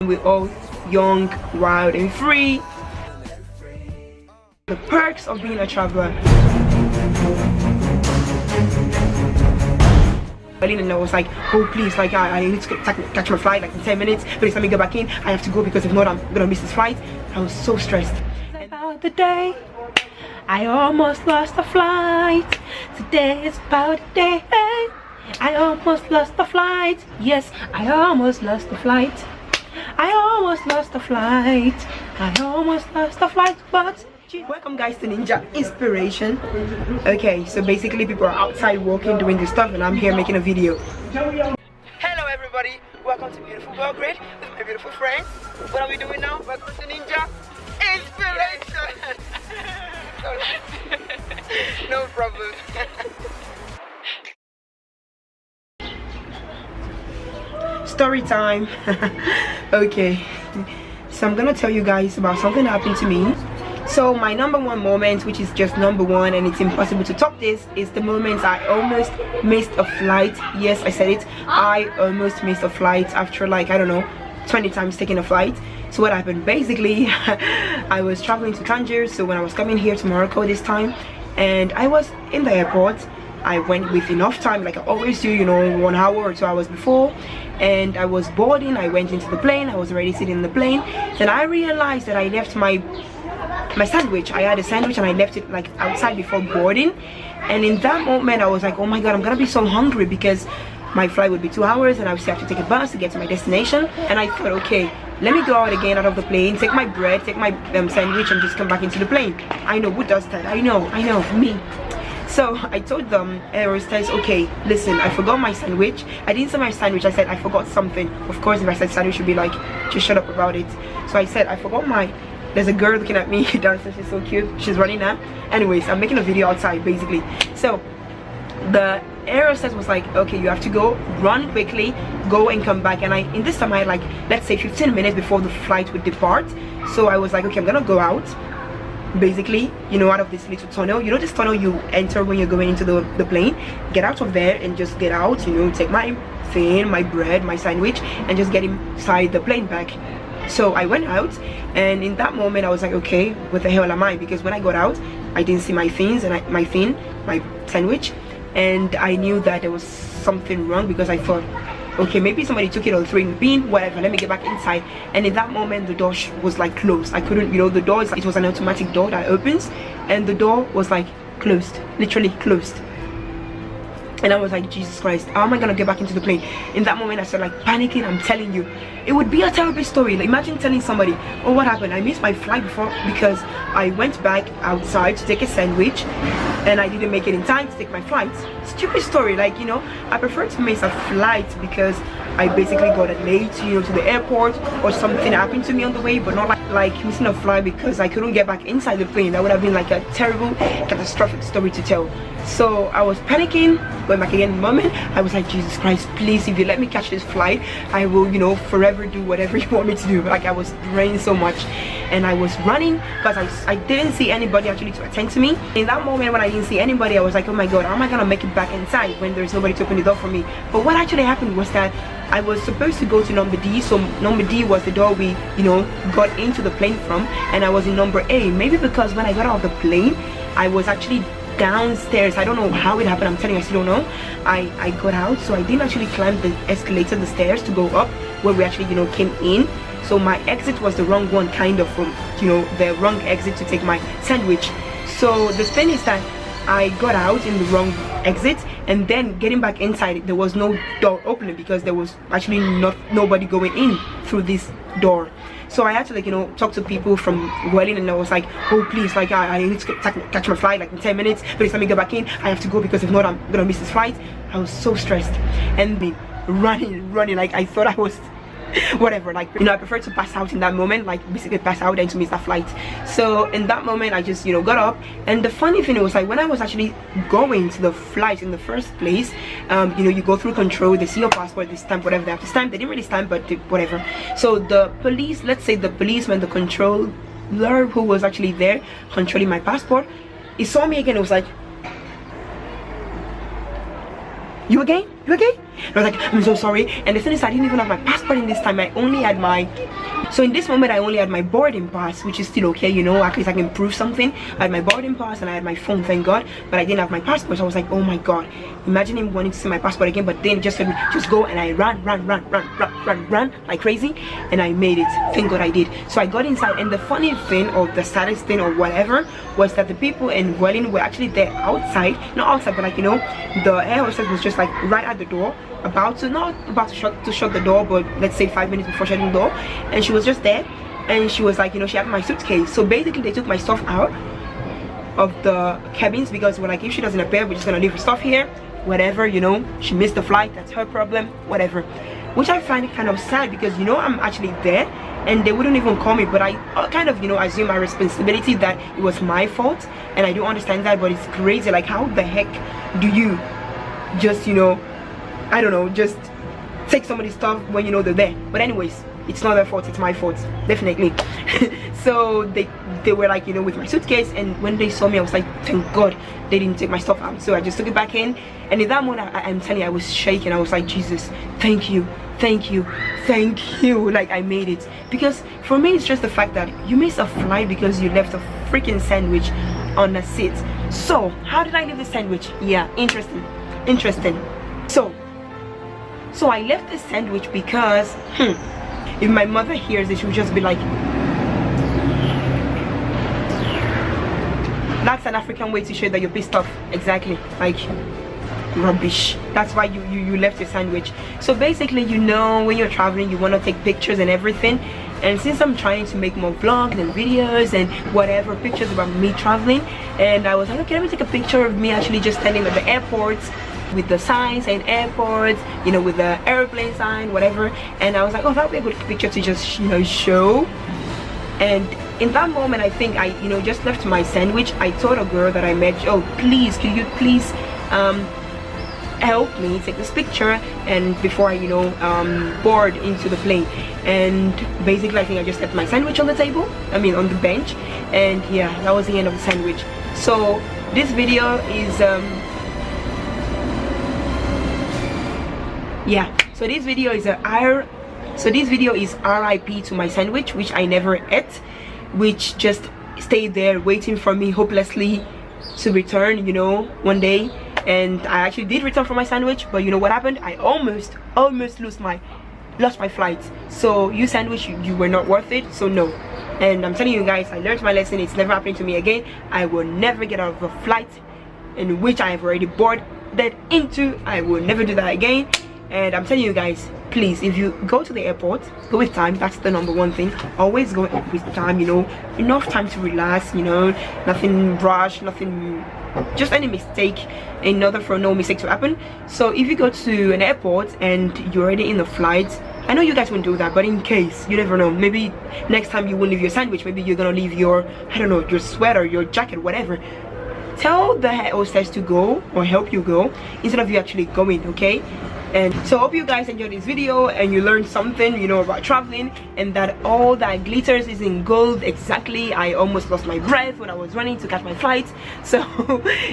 We're all young, wild and free. The perks of being a traveler. And I was like, oh please, like I need to catch my flight like in 10 minutes. Please let me get back in. I have to go because if not I'm gonna miss this flight. I was so stressed. About the day I almost lost the flight. Today is about the day I almost lost the flight. Yes, I almost lost the flight. I almost lost the flight. I almost lost the flight, but welcome guys to Ninja Inspiration. Okay, so basically people are outside walking, doing this stuff, and I'm here making a video. Hello everybody, welcome to beautiful Belgrade with my beautiful friends. What are we doing now? Welcome to Ninja Inspiration. No problem. Story time. Okay, so I'm gonna tell you guys about something that happened to me. So my number one moment, which is just number one and it's impossible to top this, is the moment I almost missed a flight. Yes, I said it, I almost missed a flight after like, I don't know, 20 times taking a flight. So what happened, basically I was traveling to Tangier, so when I was coming here to Morocco this time, and I was in the airport. I went with enough time, like I always do, you know, 1 hour or 2 hours before, and I was boarding. I went into the plane. I was already sitting in the plane. Then I realized that I left my sandwich. I had a sandwich and I left it like outside before boarding, and in that moment I was like, oh my god, I'm gonna be so hungry because my flight would be 2 hours and I would still have to take a bus to get to my destination. And I thought, okay, let me go out again out of the plane, take my bread, take my sandwich and just come back into the plane. I know, who does that? I know, me. So I told them, air hostess, okay, listen, I forgot my sandwich. I didn't say my sandwich, I said I forgot something. Of course, if I said sandwich, she'd be like, just shut up about it. So I said, I forgot my, there's a girl looking at me downstairs, she's so cute, she's running now. Anyways, I'm making a video outside, basically. So the air hostess was like, okay, you have to go, run quickly, go and come back. And in this time I had like, let's say 15 minutes before the flight would depart. So I was like, okay, I'm gonna go out, basically, you know, out of this little tunnel. You know this tunnel you enter when you're going into the plane? Get out of there and just get out, you know, take my thing, my bread, my sandwich, and just get inside the plane back. So I went out, and in that moment I was like, okay, what the hell am I? Because when I got out, I didn't see my things and my sandwich, and I knew that there was something wrong because I thought, okay, maybe somebody took it or threw it in the bin, whatever, let me get back inside. And in that moment the door was like closed. I couldn't, you know, the door is like, it was an automatic door that opens, and the door was like closed, literally closed. And I was like, Jesus Christ, how am I gonna get back into the plane? In that moment I started like panicking. I'm telling you, it would be a terrible story. Like, imagine telling somebody, oh, what happened, I missed my flight before because I went back outside to take a sandwich and I didn't make it in time to take my flight. Stupid story. Like, you know, I prefer to miss a flight because I basically got late, you know, to the airport, or something happened to me on the way, but not like missing a flight because I couldn't get back inside the plane. That would have been like a terrible, catastrophic story to tell. So I was panicking, going back again in the moment. I was like, Jesus Christ, please, if you let me catch this flight, I will, you know, forever do whatever you want me to do. Like, I was praying so much, and I was running because I didn't see anybody actually to attend to me. In that moment when I didn't see anybody, I was like, oh my god, how am I gonna make it back inside when there's nobody to open the door for me? But what actually happened was that I was supposed to go to number D. So number D was the door we, you know, got into the plane from, and I was in number A. Maybe because when I got out of the plane, I was actually downstairs. I don't know how it happened, I'm telling you, I still don't know. I got out, so I didn't actually climb the escalator, the stairs to go up where we actually, you know, came in. So my exit was the wrong one, kind of, from, you know, the wrong exit to take my sandwich. So the thing is that I got out in the wrong exit, and then getting back inside, there was no door opening because there was actually nobody going in through this door. So I had to, like, you know, talk to people from Welling, and I was like, oh please, like I need to catch my flight like in 10 minutes, please let me get back in. I have to go because if not I'm gonna miss this flight. I was so stressed and running, like I thought I was whatever, like, you know, I prefer to pass out in that moment, like basically pass out than to miss that flight. So in that moment I just, you know, got up. And the funny thing was, like, when I was actually going to the flight in the first place, you know, you go through control, they see your passport, they stamp whatever they have to stamp. They didn't really stamp, but whatever. So the police, let's say the policeman, the controller who was actually there controlling my passport, he saw me again. It was like, you again? You okay? And I was like, I'm so sorry. And the thing is, I didn't even have my passport in this time. I only had my, so in this moment I only had my boarding pass, which is still okay, you know, at least I can prove something. I had my boarding pass and I had my phone, thank God, but I didn't have my passport. So I was like, oh my God, imagine him wanting to see my passport again. But then just said, just go. And I ran like crazy, and I made it. Thank God I did. So I got inside, and the funny thing, or the saddest thing, or whatever, was that the people in Welling were actually there outside, not outside, but like, you know, the air hostess was just like right at the door, not about to shut the door, but let's say 5 minutes before shutting the door, and she was just there, and she was like, you know, she had my suitcase. So basically they took my stuff out of the cabins, because we're like, if she doesn't appear, we're just gonna leave her stuff here, whatever, you know, she missed the flight, that's her problem, whatever. Which I find kind of sad, because, you know, I'm actually there and they wouldn't even call me, but I kind of, you know, assume my responsibility that it was my fault, and I do understand that. But it's crazy, like, how the heck do you just, you know, I don't know, just take somebody's stuff when you know they're there? But anyways, it's not their fault, it's my fault, definitely. So they were like, you know, with my suitcase, and when they saw me, I was like, thank God they didn't take my stuff out. So I just took it back in, and in that moment I'm telling you, I was shaking. I was like, Jesus, thank you, thank you, thank you. Like, I made it. Because for me, it's just the fact that you missed a flight because you left a freaking sandwich on a seat. So how did I leave the sandwich? Yeah, interesting. So I left the sandwich because if my mother hears it, she would just be like, that's an African way to show that you're pissed off. Exactly, like, rubbish. That's why you left your sandwich. So basically, you know, when you're traveling, you want to take pictures and everything. And since I'm trying to make more vlogs and videos and whatever, pictures about me traveling, and I was like, okay, let me take a picture of me actually just standing at the airport with the signs and airports, you know, with the airplane sign, whatever. And I was like, oh, that would be a good picture to just, you know, show. And in that moment, I think I, you know, just left my sandwich. I told a girl that I met, oh, please, could you please help me take this picture, and before I, you know, board into the plane. And basically, I think I just left my sandwich on the table, I mean on the bench, and yeah, that was the end of the sandwich. So this video is so this video is RIP to my sandwich, which I never ate, which just stayed there waiting for me hopelessly to return, you know, one day. And I actually did return for my sandwich, but you know what happened? I almost lost my flight. So you sandwich, you were not worth it, so no. And I'm telling you guys, I learned my lesson. It's never happening to me again. I will never get out of a flight in which I have already boarded into. I will never do that again. And I'm telling you guys, please, if you go to the airport, go with time. That's the #1 thing. Always go with time, you know, enough time to relax, you know, nothing rush, nothing, just any mistake, in order for no mistake to happen. So if you go to an airport and you're already in the flight, I know you guys won't do that, but in case, you never know, maybe next time you won't leave your sandwich, maybe you're gonna leave your, I don't know, your sweater, your jacket, whatever. Tell the hostess to go, or help you go, instead of you actually going, okay? And so I hope you guys enjoyed this video and you learned something, you know, about traveling, and that all that glitters is in gold. Exactly. I almost lost my breath when I was running to catch my flight. So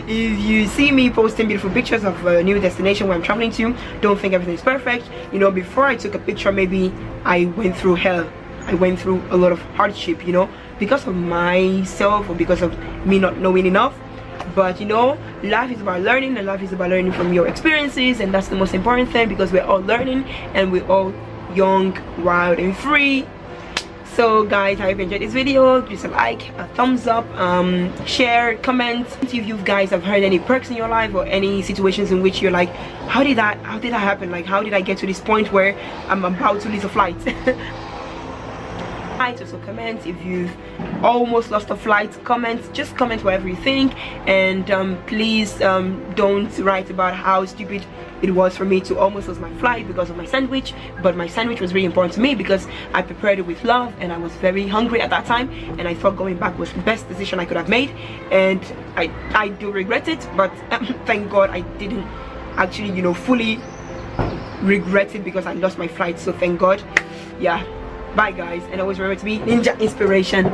if you see me posting beautiful pictures of a new destination where I'm traveling to, don't think everything is perfect. You know, before I took a picture, maybe I went through hell. I went through a lot of hardship, you know, because of myself or because of me not knowing enough. But you know, life is about learning, and life is about learning from your experiences, and that's the most important thing, because we're all learning and we're all young, wild and free. So guys, I hope you enjoyed this video. Just a like, a thumbs up, share, comment if you guys have heard any perks in your life, or any situations in which you're like, how did that happen? Like, how did I get to this point where I'm about to lose a flight? Also comment if you've almost lost a flight. Just comment whatever you think. And please don't write about how stupid it was for me to almost lose my flight because of my sandwich. But my sandwich was really important to me because I prepared it with love, and I was very hungry at that time, and I thought going back was the best decision I could have made. And I do regret it, but thank God I didn't actually, you know, fully regret it, because I lost my flight. So thank God. Yeah, bye guys, and always remember to be ninja inspiration.